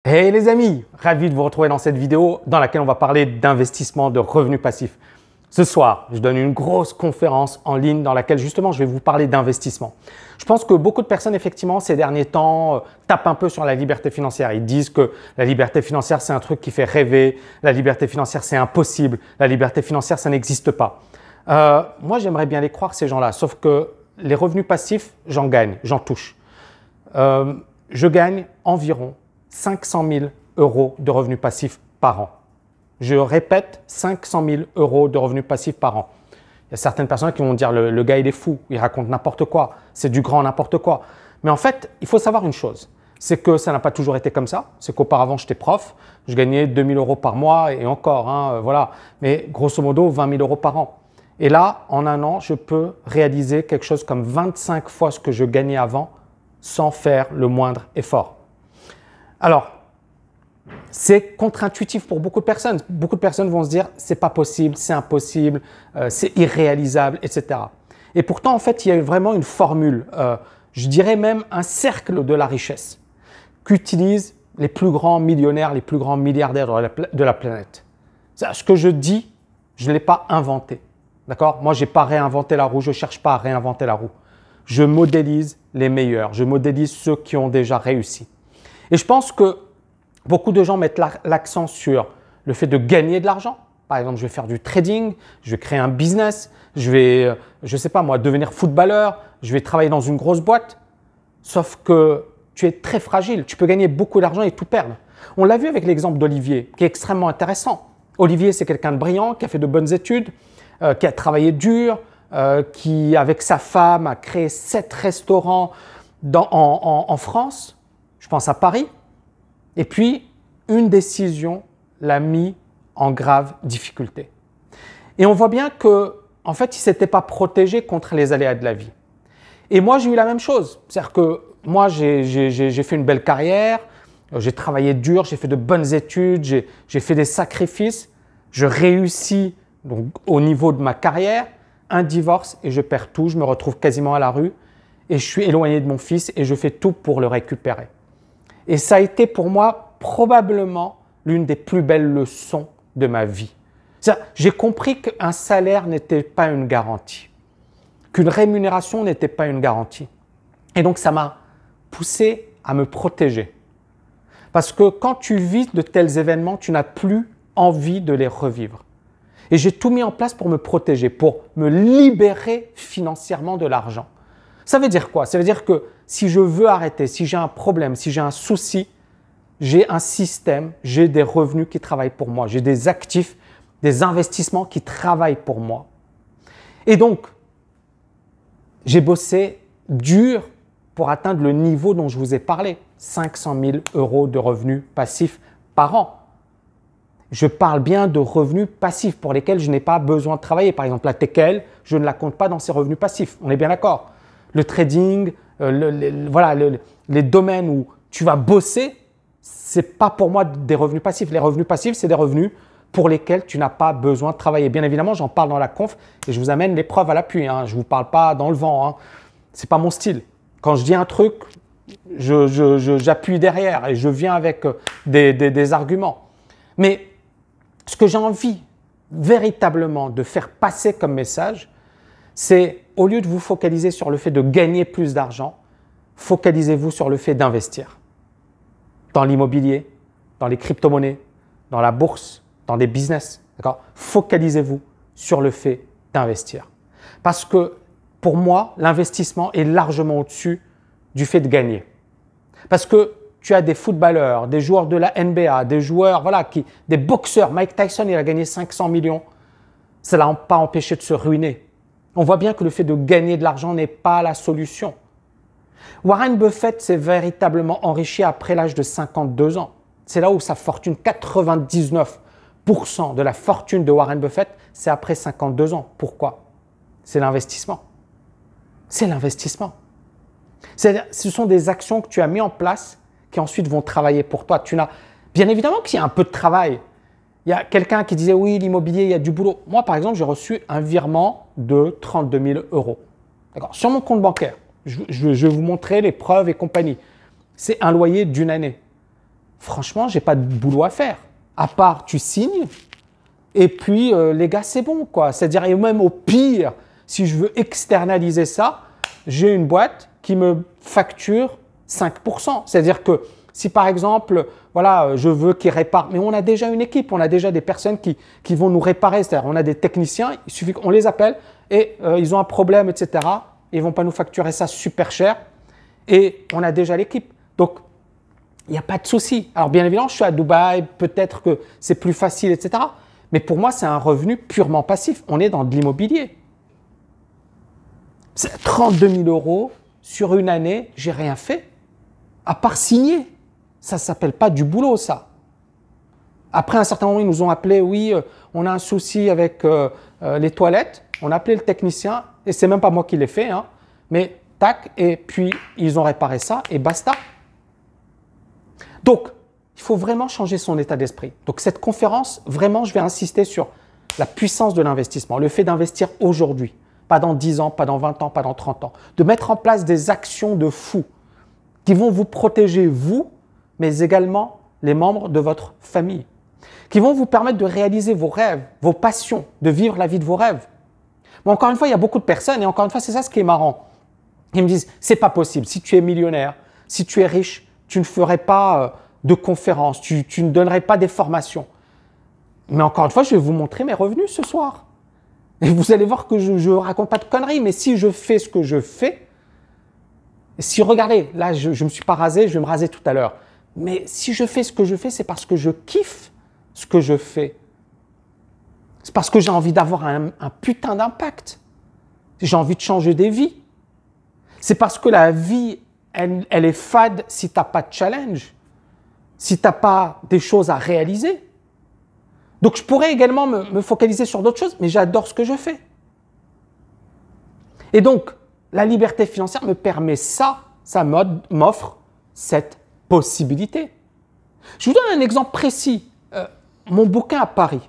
Hey les amis, ravi de vous retrouver dans cette vidéo dans laquelle on va parler d'investissement, de revenus passifs. Ce soir, je donne une grosse conférence en ligne dans laquelle justement je vais vous parler d'investissement. Je pense que beaucoup de personnes effectivement ces derniers temps tapent un peu sur la liberté financière. Ils disent que la liberté financière c'est un truc qui fait rêver, la liberté financière c'est impossible, la liberté financière ça n'existe pas. Moi j'aimerais bien les croire ces gens-là, sauf que les revenus passifs j'en gagne, j'en touche. Je gagne environ 500 000 € de revenus passifs par an. Je répète, 500 000 € de revenus passifs par an. Il y a certaines personnes qui vont dire le gars il est fou, il raconte n'importe quoi, c'est du grand n'importe quoi. Mais en fait, il faut savoir une chose, c'est que ça n'a pas toujours été comme ça. C'est qu'auparavant j'étais prof, je gagnais 2 000 € par mois et encore, voilà. Mais grosso modo 20 000 € par an. Et là, en un an, je peux réaliser quelque chose comme 25 fois ce que je gagnais avant sans faire le moindre effort. Alors, c'est contre-intuitif pour beaucoup de personnes. Beaucoup de personnes vont se dire « c'est pas possible, c'est impossible, c'est irréalisable, etc. » Et pourtant, en fait, il y a vraiment une formule, je dirais même un cercle de la richesse qu'utilisent les plus grands millionnaires, les plus grands milliardaires de la planète. Ce que je dis, je ne l'ai pas inventé. D'accord ? Moi, je n'ai pas réinventé la roue, je ne cherche pas à réinventer la roue. Je modélise les meilleurs, je modélise ceux qui ont déjà réussi. Et je pense que beaucoup de gens mettent l'accent sur le fait de gagner de l'argent. Par exemple, je vais faire du trading, je vais créer un business, je vais, je ne sais pas moi, devenir footballeur, je vais travailler dans une grosse boîte. Sauf que tu es très fragile, tu peux gagner beaucoup d'argent et tout perdre. On l'a vu avec l'exemple d'Olivier, qui est extrêmement intéressant. Olivier, c'est quelqu'un de brillant, qui a fait de bonnes études, qui a travaillé dur, qui, avec sa femme, a créé 7 restaurants en France. Je pense à Paris. Et puis, une décision l'a mis en grave difficulté. Et on voit bien qu'en fait, il ne s'était pas protégé contre les aléas de la vie. Et moi, j'ai eu la même chose. C'est-à-dire que moi, j'ai fait une belle carrière, j'ai travaillé dur, j'ai fait de bonnes études, j'ai fait des sacrifices. Je réussis donc, au niveau de ma carrière, un divorce et je perds tout. Je me retrouve quasiment à la rue et je suis éloigné de mon fils et je fais tout pour le récupérer. Et ça a été pour moi probablement l'une des plus belles leçons de ma vie. J'ai compris qu'un salaire n'était pas une garantie, qu'une rémunération n'était pas une garantie. Et donc ça m'a poussé à me protéger. Parce que quand tu vis de tels événements, tu n'as plus envie de les revivre. Et j'ai tout mis en place pour me protéger, pour me libérer financièrement de l'argent. Ça veut dire quoi? Ça veut dire que si je veux arrêter, si j'ai un problème, si j'ai un souci, j'ai un système, j'ai des revenus qui travaillent pour moi, j'ai des actifs, des investissements qui travaillent pour moi. Et donc, j'ai bossé dur pour atteindre le niveau dont je vous ai parlé, 500 000 € de revenus passifs par an. Je parle bien de revenus passifs pour lesquels je n'ai pas besoin de travailler. Par exemple, la TKL, je ne la compte pas dans ces revenus passifs. On est bien d'accord. Le trading, les domaines où tu vas bosser, ce n'est pas pour moi des revenus passifs. Les revenus passifs, c'est des revenus pour lesquels tu n'as pas besoin de travailler. Bien évidemment, j'en parle dans la conf et je vous amène les preuves à l'appui. Je ne vous parle pas dans le vent. Ce n'est pas mon style. Quand je dis un truc, j'appuie derrière et je viens avec des arguments. Mais ce que j'ai envie véritablement de faire passer comme message, c'est au lieu de vous focaliser sur le fait de gagner plus d'argent, focalisez-vous sur le fait d'investir. Dans l'immobilier, dans les crypto-monnaies, dans la bourse, dans des business. Focalisez-vous sur le fait d'investir. Parce que pour moi, l'investissement est largement au-dessus du fait de gagner. Parce que tu as des footballeurs, des joueurs de la NBA, des joueurs, des boxeurs. Mike Tyson, il a gagné 500 millions. Ça ne l'a pas empêché de se ruiner. On voit bien que le fait de gagner de l'argent n'est pas la solution. Warren Buffett s'est véritablement enrichi après l'âge de 52 ans. C'est là où sa fortune, 99% de la fortune de Warren Buffett, c'est après 52 ans. Pourquoi? C'est l'investissement. C'est l'investissement. Ce sont des actions que tu as mises en place qui ensuite vont travailler pour toi. Bien évidemment qu'il y a un peu de travail. Il y a quelqu'un qui disait « oui, l'immobilier, il y a du boulot ». Moi, par exemple, j'ai reçu un virement de 32 000 €. Sur mon compte bancaire, je vais vous montrer les preuves et compagnie. C'est un loyer d'une année. franchement, j'ai pas de boulot à faire. À part, tu signes, et puis les gars, c'est bon, quoi. C'est-à-dire, et même au pire, si je veux externaliser ça, j'ai une boîte qui me facture 5%. C'est-à-dire que si par exemple, voilà, je veux qu'ils réparent, mais on a déjà une équipe, on a déjà des personnes qui vont nous réparer, c'est-à-dire on a des techniciens, il suffit qu'on les appelle et ils ont un problème, etc. Ils ne vont pas nous facturer ça super cher et on a déjà l'équipe. Donc, il n'y a pas de souci. Alors bien évidemment, je suis à Dubaï, peut-être que c'est plus facile, etc. Mais pour moi, c'est un revenu purement passif. On est dans de l'immobilier. C'est 32 000 € sur une année, j'ai rien fait, à part signer. Ça ne s'appelle pas du boulot, ça. Après, à un certain moment, ils nous ont appelé, oui, on a un souci avec les toilettes. On a appelé le technicien, et c'est même pas moi qui l'ai fait, hein, mais tac, et puis ils ont réparé ça, et basta. Donc, il faut vraiment changer son état d'esprit. Donc, cette conférence, vraiment, je vais insister sur la puissance de l'investissement, le fait d'investir aujourd'hui, pas dans 10 ans, pas dans 20 ans, pas dans 30 ans, de mettre en place des actions de fou qui vont vous protéger, vous, mais également les membres de votre famille, qui vont vous permettre de réaliser vos rêves, vos passions, de vivre la vie de vos rêves. Bon, encore une fois, il y a beaucoup de personnes, et encore une fois, c'est ça ce qui est marrant. Ils me disent, c'est pas possible, si tu es millionnaire, si tu es riche, tu ne ferais pas de conférences, tu ne donnerais pas des formations. Mais encore une fois, je vais vous montrer mes revenus ce soir. Et vous allez voir que je ne raconte pas de conneries, mais si je fais ce que je fais, si regardez, là, je ne me suis pas rasé, je vais me raser tout à l'heure. Mais si je fais ce que je fais, c'est parce que je kiffe ce que je fais. C'est parce que j'ai envie d'avoir un putain d'impact. J'ai envie de changer des vies. C'est parce que la vie, elle est fade si tu n'as pas de challenge, si tu n'as pas des choses à réaliser. Donc, je pourrais également me focaliser sur d'autres choses, mais j'adore ce que je fais. Et donc, la liberté financière me permet ça m'offre cette possibilité. Je vous donne un exemple précis. Mon bouquin à Paris,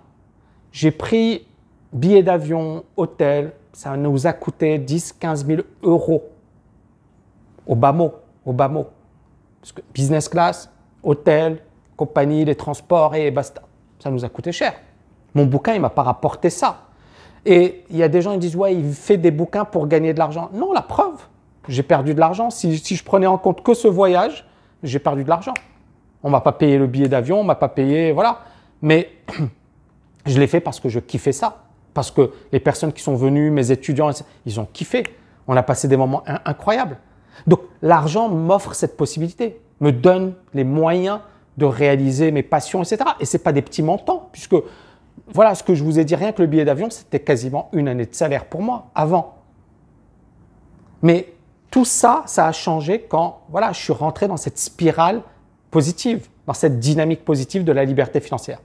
j'ai pris billet d'avion, hôtel, ça nous a coûté 10-15 000 € au bas mot. Parce que business class, hôtel, compagnie, les transports et basta. Ça nous a coûté cher. Mon bouquin, il ne m'a pas rapporté ça. Et il y a des gens qui disent, ouais, il fait des bouquins pour gagner de l'argent. Non, la preuve, j'ai perdu de l'argent. Si je prenais en compte que ce voyage, j'ai perdu de l'argent. On ne m'a pas payé le billet d'avion, on ne m'a pas payé, voilà. Mais je l'ai fait parce que je kiffais ça. Parce que les personnes qui sont venues, mes étudiants, ils ont kiffé. On a passé des moments incroyables. Donc, l'argent m'offre cette possibilité, me donne les moyens de réaliser mes passions, etc. Et ce n'est pas des petits montants, puisque, voilà, ce que je vous ai dit, rien que le billet d'avion, c'était quasiment une année de salaire pour moi, avant. Mais tout ça, ça a changé quand, voilà, je suis rentré dans cette spirale positive, dans cette dynamique positive de la liberté financière.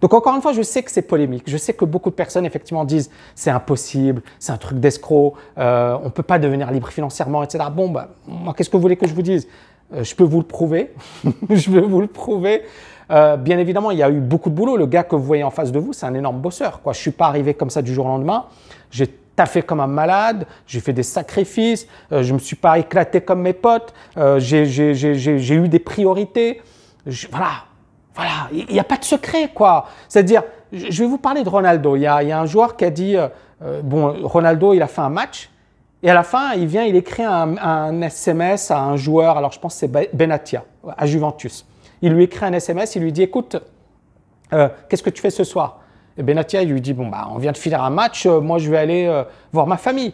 Donc, encore une fois, je sais que c'est polémique. Je sais que beaucoup de personnes, effectivement, disent « c'est impossible, c'est un truc d'escroc, on ne peut pas devenir libre financièrement, etc. » Bon, bah, moi, qu'est-ce que vous voulez que je vous dise? Je peux vous le prouver. Je vais vous le prouver. Bien évidemment, il y a eu beaucoup de boulot. Le gars que vous voyez en face de vous, c'est un énorme bosseur, quoi. Je ne suis pas arrivé comme ça du jour au lendemain. J'ai taffé comme un malade, j'ai fait des sacrifices, je ne me suis pas éclaté comme mes potes, j'ai eu des priorités. Voilà, il n'y a pas de secret, quoi. C'est-à-dire, je vais vous parler de Ronaldo. Il y a un joueur qui a dit, bon, Ronaldo, il a fait un match, et à la fin, il écrit un SMS à un joueur, alors je pense que c'est Benatia, à Juventus. Il lui écrit un SMS, il lui dit, écoute, qu'est-ce que tu fais ce soir? Et Benatia, il lui dit, bon, bah, on vient de finir un match, moi je vais aller voir ma famille.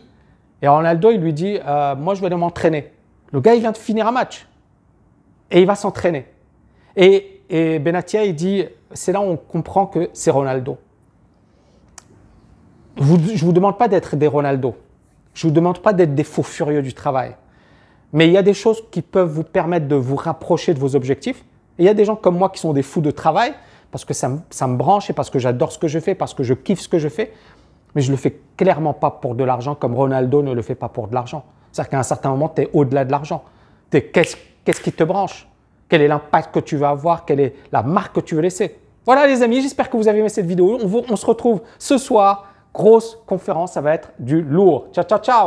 Et Ronaldo, il lui dit, moi je vais aller m'entraîner. Le gars, il vient de finir un match, et il va s'entraîner. Et Benatia, il dit, c'est là où on comprend que c'est Ronaldo. Je ne vous demande pas d'être des Ronaldo. Je ne vous demande pas d'être des faux furieux du travail. Mais il y a des choses qui peuvent vous permettre de vous rapprocher de vos objectifs. Et il y a des gens comme moi qui sont des fous de travail parce que ça me branche et parce que j'adore ce que je fais, parce que je kiffe ce que je fais. Mais je ne le fais clairement pas pour de l'argent comme Ronaldo ne le fait pas pour de l'argent. C'est-à-dire qu'à un certain moment, tu es au-delà de l'argent. Qu'est-ce qui te branche? Quel est l'impact que tu vas avoir? Quelle est la marque que tu veux laisser? Voilà les amis, j'espère que vous avez aimé cette vidéo. On se retrouve ce soir. Grosse conférence, ça va être du lourd. Ciao, ciao, ciao!